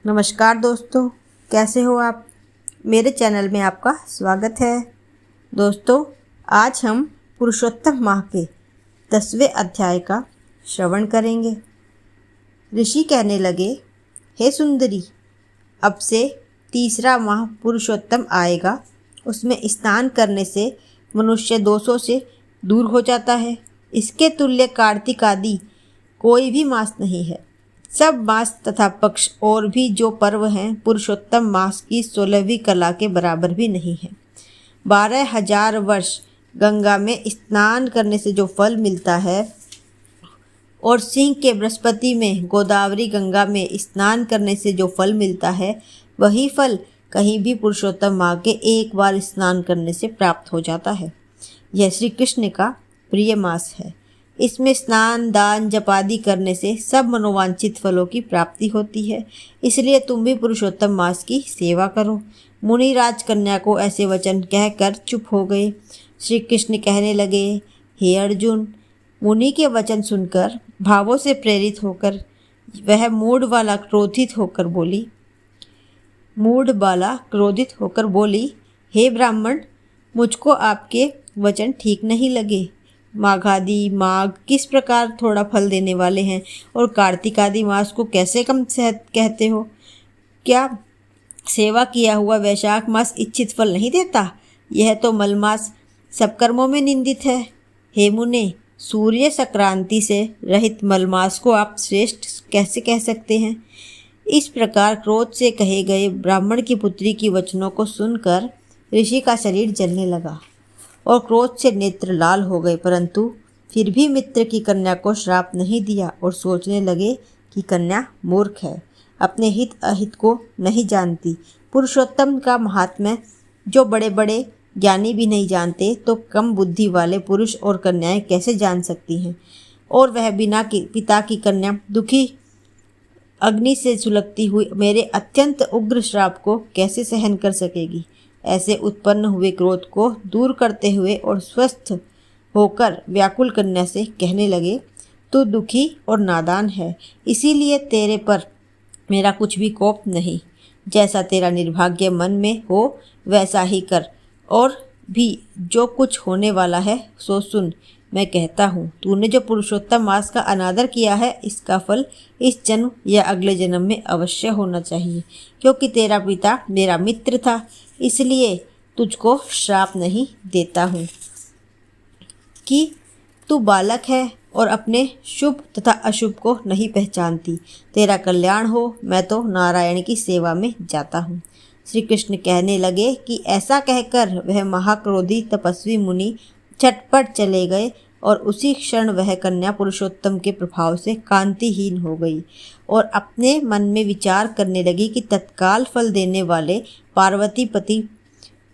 नमस्कार दोस्तों, कैसे हो आप। मेरे चैनल में आपका स्वागत है। दोस्तों, आज हम पुरुषोत्तम माह के 10वें अध्याय का श्रवण करेंगे। ऋषि कहने लगे, हे सुंदरी, अब से तीसरा माह पुरुषोत्तम आएगा। उसमें स्नान करने से मनुष्य दोषों से दूर हो जाता है। इसके तुल्य कार्तिक आदि कोई भी मास नहीं है। सब मास तथा पक्ष और भी जो पर्व हैं, पुरुषोत्तम मास की 16वीं कला के बराबर भी नहीं है। 12,000 वर्ष गंगा में स्नान करने से जो फल मिलता है और सिंह के बृहस्पति में गोदावरी गंगा में स्नान करने से जो फल मिलता है, वही फल कहीं भी पुरुषोत्तम माह के एक बार स्नान करने से प्राप्त हो जाता है। यह श्री कृष्ण का प्रिय मास है। इसमें स्नान, दान, जपादि करने से सब मनोवांछित फलों की प्राप्ति होती है। इसलिए तुम भी पुरुषोत्तम मास की सेवा करो। मुनि राजकन्या को ऐसे वचन कहकर चुप हो गए। श्री कृष्ण कहने लगे, हे अर्जुन, मुनि के वचन सुनकर भावों से प्रेरित होकर वह मूढ़ बाला क्रोधित होकर बोली, हे ब्राह्मण, मुझको आपके वचन ठीक नहीं लगे। माघ किस प्रकार थोड़ा फल देने वाले हैं और कार्तिक आदि मास को कैसे कम कहते हो? क्या सेवा किया हुआ वैशाख मास इच्छित फल नहीं देता? यह तो मलमास सब कर्मों में निंदित है। हे मुने, सूर्य संक्रांति से रहित मलमास को आप श्रेष्ठ कैसे कह सकते हैं? इस प्रकार क्रोध से कहे गए ब्राह्मण की पुत्री की वचनों को सुनकर ऋषि का शरीर जलने लगा और क्रोध से नेत्र लाल हो गए, परंतु फिर भी मित्र की कन्या को श्राप नहीं दिया और सोचने लगे कि कन्या मूर्ख है, अपने हित अहित को नहीं जानती। पुरुषोत्तम का महात्म्य जो बड़े बड़े ज्ञानी भी नहीं जानते, तो कम बुद्धि वाले पुरुष और कन्याएं कैसे जान सकती हैं? और वह बिना पिता की कन्या दुखी अग्नि से सुलगती हुई मेरे अत्यंत उग्र श्राप को कैसे सहन कर सकेगी? ऐसे उत्पन्न हुए क्रोध को दूर करते हुए और स्वस्थ होकर व्याकुल कन्या से कहने लगे, तू दुखी और नादान है, इसीलिए तेरे पर मेरा कुछ भी कोप नहीं। जैसा तेरा निर्भाग्य मन में हो वैसा ही कर, और भी जो कुछ होने वाला है सो सुन। मैं कहता हूँ, तूने जो पुरुषोत्तम मास का अनादर किया है, इसका फल इस जन्म या अगले जन्म में अवश्य होना चाहिए। क्योंकि तेरा पिता मेरा मित्र था, इसलिए तुझको श्राप नहीं देता हूँ कि तू बालक है और अपने शुभ तथा अशुभ को नहीं पहचानती। तेरा कल्याण हो, मैं तो नारायण की सेवा में जाता हूँ। श्री कृष्ण कहने लगे कि ऐसा कहकर वह महाक्रोधी तपस्वी मुनि झटपट चले गए और उसी क्षण वह कन्या पुरुषोत्तम के प्रभाव से कांतिहीन हो गई और अपने मन में विचार करने लगी कि तत्काल फल देने वाले पार्वती पति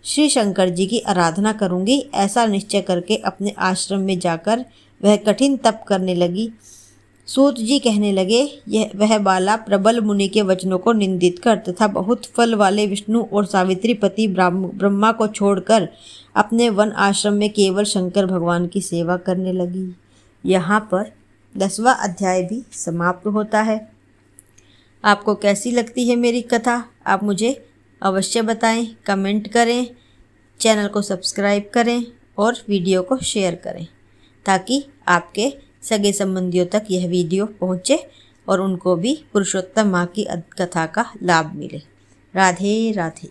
श्री शंकर जी की आराधना करूंगी। ऐसा निश्चय करके अपने आश्रम में जाकर वह कठिन तप करने लगी। सूत जी कहने लगे, वह बाला प्रबल मुनि के वचनों को निंदित कर तथा बहुत फल वाले विष्णु और सावित्री पति ब्रह्मा को छोड़कर अपने वन आश्रम में केवल शंकर भगवान की सेवा करने लगी। यहाँ पर 10वां अध्याय भी समाप्त होता है। आपको कैसी लगती है मेरी कथा? आप मुझे अवश्य बताएं, कमेंट करें, चैनल को सब्सक्राइब करें और वीडियो को शेयर करें, ताकि आपके सगे संबंधियों तक यह वीडियो पहुँचे और उनको भी पुरुषोत्तम माह की कथा का लाभ मिले। राधे राधे।